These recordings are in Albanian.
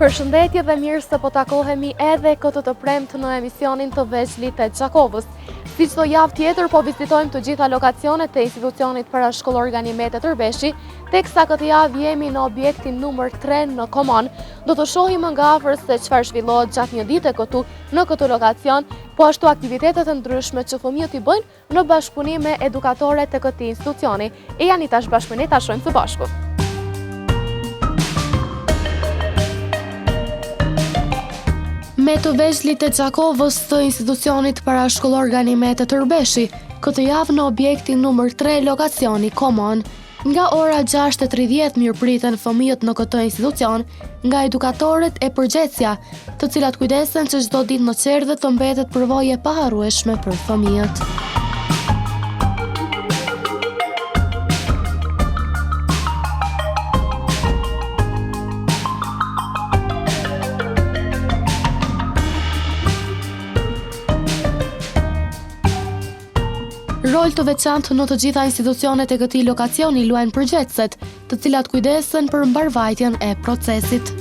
Përshëndetje dhe mirë se po takohemi edhe këtë të premtë në emisionin të veçlit të Qakovës. Si çdo javë tjetër po vizitojmë të gjitha lokacionet të institucionit parashkollor Ganimet e Tërbeshi, teksa këtë javë jemi në objektin numër 3 në Komon. Do të shohim nga afër se çfarë zhvillohet gjatë një dite këtu në këtë lokacion, po ashtu aktivitetet e ndryshme që fëmijët i bëjnë në bashkëpunim me edukatorët të këtij institucioni. E janë tash bashkë me ne, ta shohim së bashku. Me të veçlit të Qakovës të institucionit parashkollor Ganimet e Tërbeshi, këtë javë në objektin numër 3 lokacioni Komon. Nga ora 6:30 mirëpriten fëmijët në këtë institucion, nga edukatorët e përgjithësia, të cilat kujdesen që çdo ditë në qerdhe të mbetet përvojë e paharrueshme për fëmijët. Rol të veçantë në të gjitha institucionet e këtij lokacioni luajnë përgjegjësit, të cilat kujdesen për mbarvajtjen e procesit.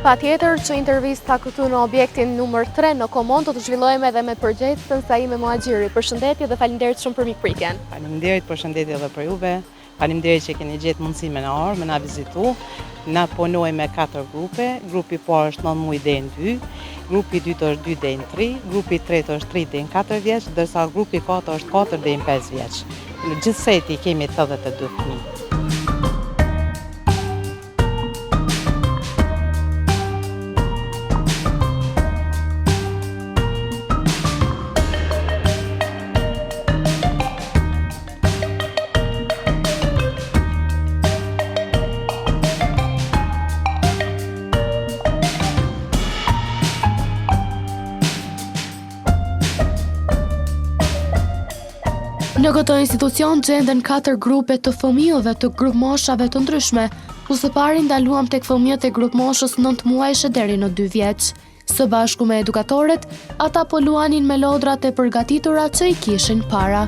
Patjetër që intervista këtu në objektin numër 3 në Komon do të zhvillojmë edhe me përgjegjësin Saime Muhaxhiri. Përshëndetje dhe faleminderit shumë për mikpritjen. Faleminderit, përshëndetje edhe për juve. Faleminderit që keni gjetë mundësi me na ardhur, me na vizitu. Na punojmë me 4 grupe. Grupi parë është 9 muaj deri në 2, grupi i dytë është 2 deri në 3, grupi i tretë është 3 deri në 4 vjeç, ndërsa grupi i katërt është 4 deri në 5 vjeç. Në gjithsesi kemi 82 fëmijë. Në këtë institucion gjenden 4 grupe të fëmijëve të grup moshave të ndryshme, ku së pari ndaluam tek fëmijët e grup moshës 9 muajshe deri në 2 vjeç. Së bashku me edukatorët, ata po luanin me lodrat e përgatitura që i kishin para.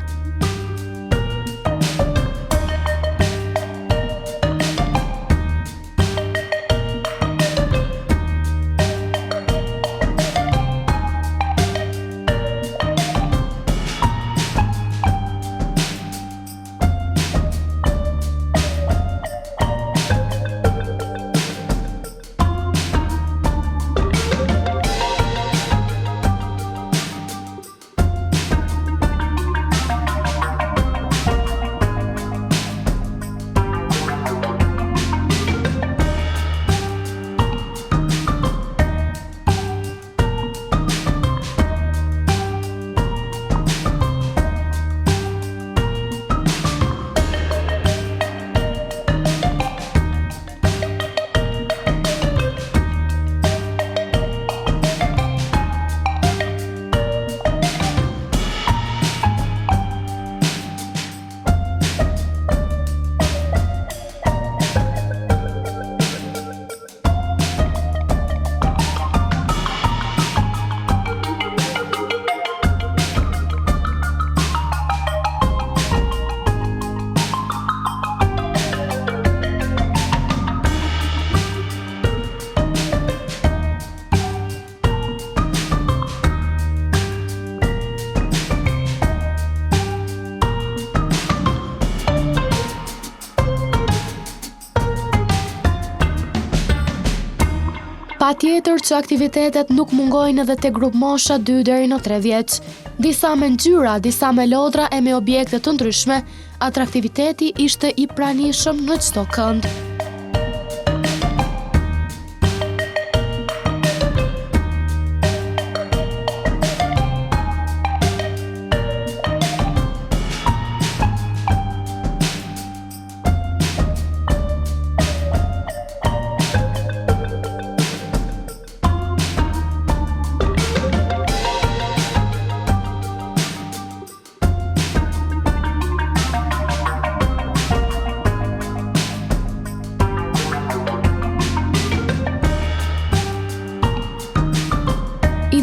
Patjetër që aktivitetet nuk mungojnë edhe te grup mosha 2 deri në 3 vjeç. Disa me ngjyra, disa me lodra e me objekte të ndryshme, atraktiviteti ishte i pranishëm në çdo kënd.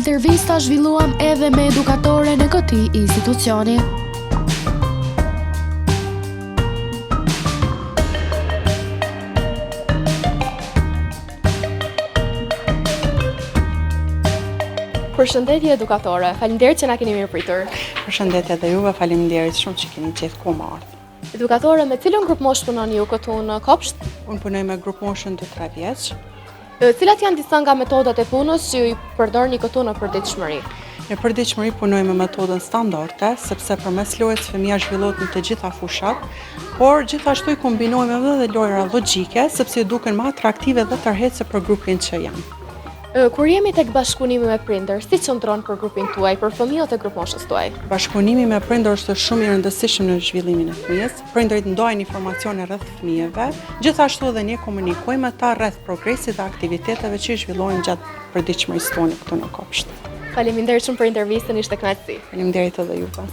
intervista zhvilluam edhe me edukatore në këtij institucioni. Përshëndetje edukatore, faleminderit që na keni mirëpritur. Përshëndetje edhe juve, faleminderit shumë që keni gjetë ku më ardhur. Edukatore, me cilën grup moshë punoni ju këtu në Kopsht? Unë punoj me grup moshën 2-3 vjeç. Cilat janë disa nga metodat e punës që ju përdorni këtu në përditshmëri? Në përditshmëri punoj me metodën standarde, sepse përmes lojës fëmia zhvillohet në të gjitha fushat, por gjithashtu i kombinojmë edhe lojra logjike, sepse duken më atraktive dhe tërheqëse për grupin që janë. Kur jemi tek bashkëpunimi me prindër, si qëndron për grupin tuaj, për fëmijët e grupmoshës tuaj? Bashkëpunimi me prindër është shumë i rëndësishëm në zhvillimin e fëmijës. Prindërit ndajnë informacione rreth fëmijëve, gjithashtu edhe ne komunikojmë me ta rreth progresit dhe aktiviteteve që zhvillohen gjatë përditshmërisë tonë këtu në Kopsht. Faleminderit shumë për intervistën, ishte kënaqësi. Faleminderit edhe juve.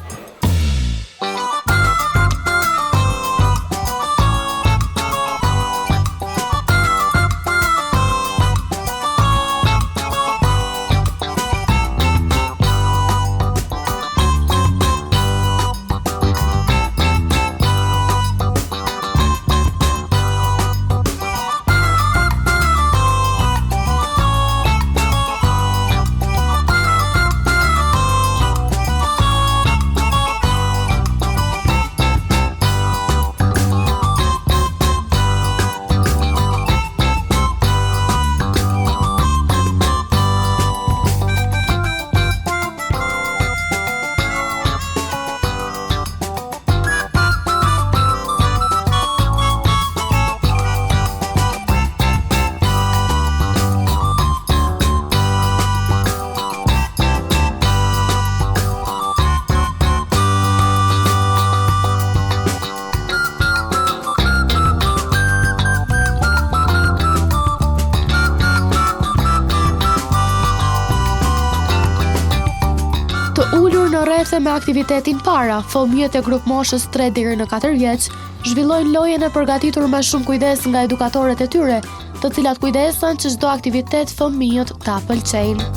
Të ulur në rrethe me aktivitetin para, fëmijët e grup moshës 3 deri në 4 vjeç zhvillojnë lojën e përgatitur me shumë kujdes nga edukatorët e tyre, të cilat kujdesen që çdo aktivitet fëmijët ta pëlqejnë.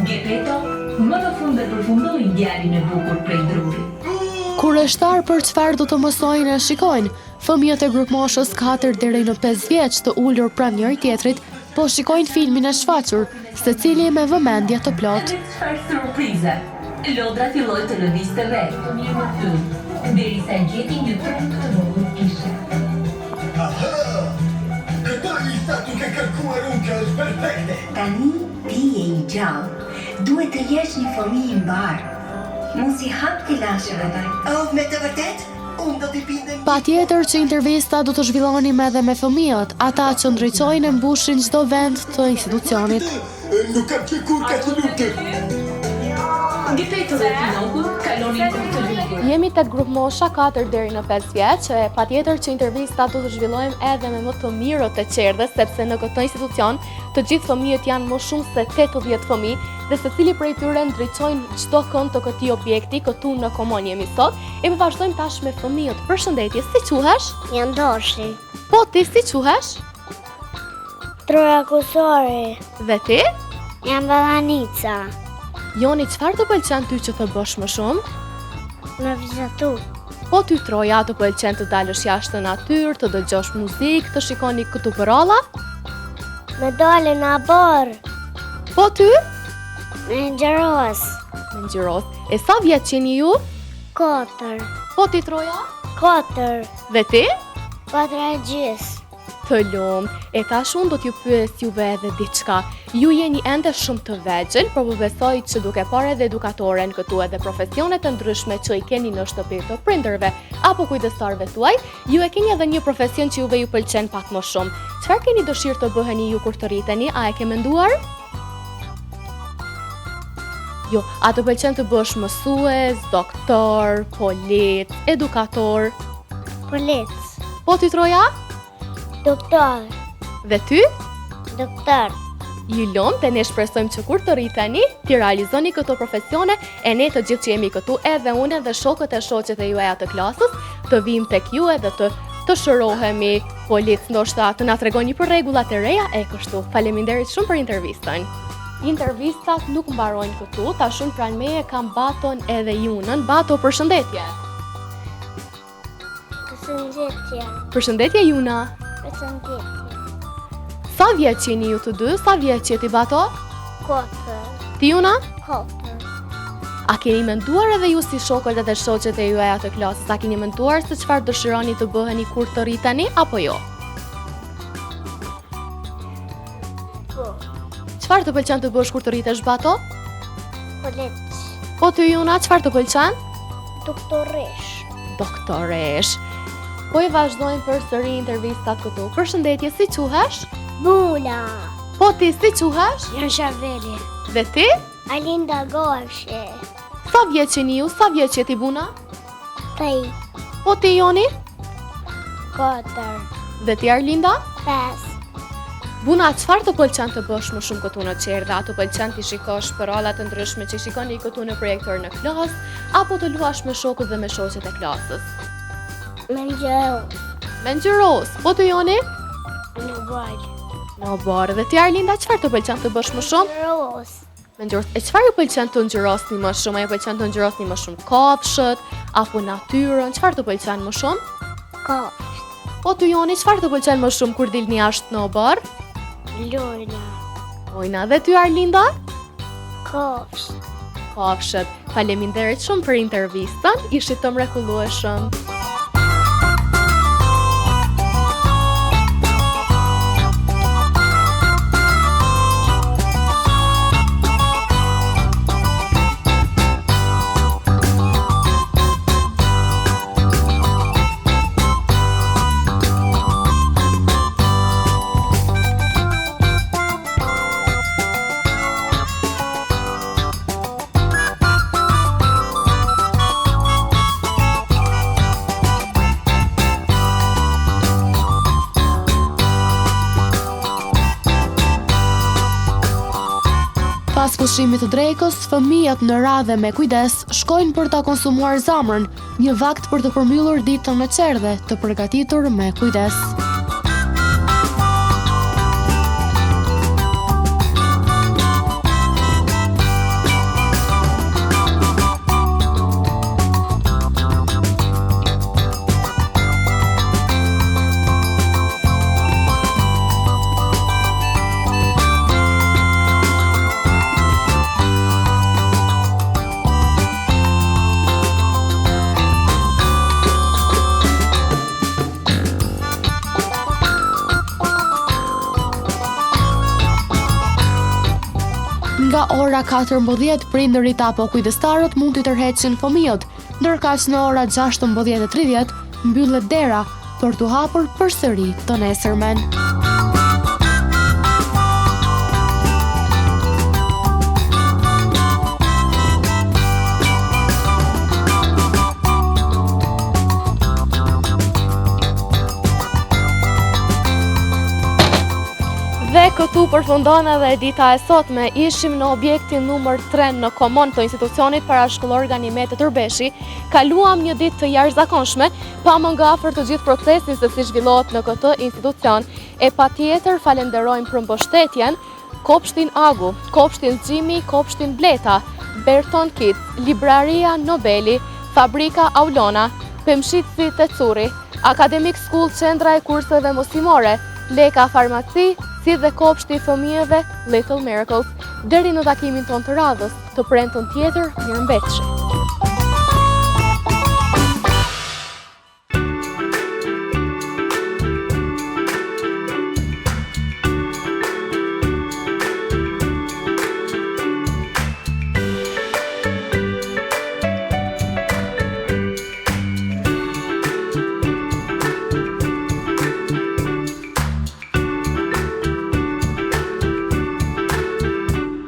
Gepetto më në fund e përfundoi ngjarjen e bukur prej drurit. Kur është tarë për çfarë do të mësojnë e shikojnë, fëmijët e grup moshës 4 deri në 5 vjeç të ulur pranë njëri tjetrit, po shikojnë filmin e shfaqur, secili me vëmendje të plotë. Çfarë surprize! Lodra filloi të lëvizte vetë, derisa gjeti një treg të vogël kishe. Këto ishte duke kërkuar unë që është perfekte. Tani ti je i gjallë, duhet të jesh një fëmijë i mbar. Mos i hap të lashëve. Me të vërtet, unë do t'i bindem. Patjetër që intervista do të zhvillonim edhe me fëmijët, ata që ndriçojnë e mbushin çdo vend të institucionit. Nuk kam që kur ka të lutë. Gepetto dhe Pinoku kalonin për të lutur. Jemi tek grup mosha 4 deri në 5 vjeç, e patjetër që intervista do të zhvillojmë edhe me më të mirët e qerdhes, sepse në këtë institucion të gjithë fëmijët janë më shumë se 80 fëmijë dhe secili prej tyre ndriçojnë çdo kënd të këtij objekti këtu në Komon jemi sot. E vazhdojmë tash me fëmijët. Përshëndetje, si quhesh? Jam Doshi. Po ti si quhesh? Troja Kusori. Dhe ti? Jam Balanica. Joni, çfarë të pëlqen ty që të bësh më shumë? Me vizatu. Po ty Troja të pëlqen të dalësh jashtë në natyrë, të dëgjosh muzikë, të shikoni këtu përralla? Me dole në abor. Po ty? Me ngjëros. Me ngjyros. E sa vjeç jeni ju? 4. Po ti Troja? 4. Dhe ti? 4:30. Të lumë, e tash unë do t'ju pyes juve edhe diçka. Ju jeni ende shumë të vegjël, por po besoj që duke parë edhe edukatoren këtu edhe profesionet të ndryshme që i keni në shtëpi të prindërve apo kujdestarëve tuaj, ju e keni edhe një profesion që juve ju pëlqen pak më shumë. Çfarë keni dëshirë të bëheni ju kur të rriteni? A e ke menduar? Jo, a të pëlqen të bësh mësues, doktor, polic, edukator? Polic. Po ti Troja? Doktor. Dhe ty? Doktor. Ju lom dhe ne shpresojmë që kur të rriteni, ti realizoni këto profesione e ne të gjithë që jemi këtu edhe unë dhe shokët e shoqet e juaja të klasës, të vim tek ju edhe të shërohemi polic, ndoshta të na tregoni për rregullat e reja e kështu. Faleminderit shumë për intervistën. Intervistat nuk mbarojnë këtu, tash unë pranë meje kam Baton edhe Junën. Bato, përshëndetje. Përshëndetje. Përshëndetje Juna. Përshëndetje. Sa vjeç jeni ju të dy? Sa vjeç je ti Bato? 4. Ti Juna? 4. A keni menduar edhe ju si shokët edhe shoqet e juaja të klasës? A keni menduar se çfarë dëshironi të bëheni kur të rriteni apo jo? Po. Çfarë të pëlqen të bësh kur të rritesh Bato? Polic. Po ty Juna, çfarë të pëlqen? Doktoresh. Doktoresh. Po e vazhdojmë përsëri intervistat këtu. Përshëndetje, si quhesh? Bula. Po ti si quhesh? Jan Shaveli. Dhe ti? Alinda Gorshi. Sa vjeç jeni ju? Sa vjeç je ti Buna? 3. Po ti Joni? 4. Dhe ti Arlinda? 5. Buna, çfarë të pëlqen të bësh më shumë këtu në qerdhe? A të pëlqen të shikosh përrallat të ndryshme që shikoni këtu në projektor në klasë, apo të luash me shokët dhe me shoqet e klasës? Me ngjyros. Po të Joni? Në bal. Në barë. Dhe ti Arlinda, çfarë të pëlqen të bësh më shumë? Ros. Me ngjyros. E çfarë ju pëlqen të ngjyrosni më shumë? A ju pëlqen të ngjyrosni më shumë kafshët apo natyrën? Çfarë të pëlqen më shumë? Kafsh. Po të Joni, çfarë të pëlqen më shumë kur dilni jashtë në barë? Lojna. Ojna. Dhe ty Arlinda? Kafsh. Kafshët. Faleminderit shumë për intervistën. Ishit të mrekullueshëm. Pas pushimit të drekës, fëmijët në radhe me kujdes shkojnë për ta konsumuar zamrën, një vakt për të përmbyllur ditën në qerdhe, të përgatitur me kujdes. Nga ora 14 prindërit apo kujdestarët mund t'i tërheqin fëmijët, ndërka që në ora 16:30 mbyllet dera për t'u hapur përsëri të nesërmen. Dhe këtu përfundon edhe dita e sotme. Ishim në objektin numër 3 në komon të institucionit parashkollor Ganimet e Tërbeshi. Kaluam një ditë të jashtëzakonshme, pa më nga afër të gjithë procesin se si zhvillohet në këtë institucion. E patjetër falenderojmë për mbështetjen Kopshtin Agu, Kopshtin Xhimi, Kopshtin Bleta, Berton Kids, Libraria Nobeli, Fabrika Aulona, Pemshitsi Tecuri, Academic School Qendra e Kurseve Mosimore, Leka Farmaci, si dhe kopshti i fëmijëve Little Miracles. Deri në takimin ton të radhës, të premten tjetër, mirëmbëjtje.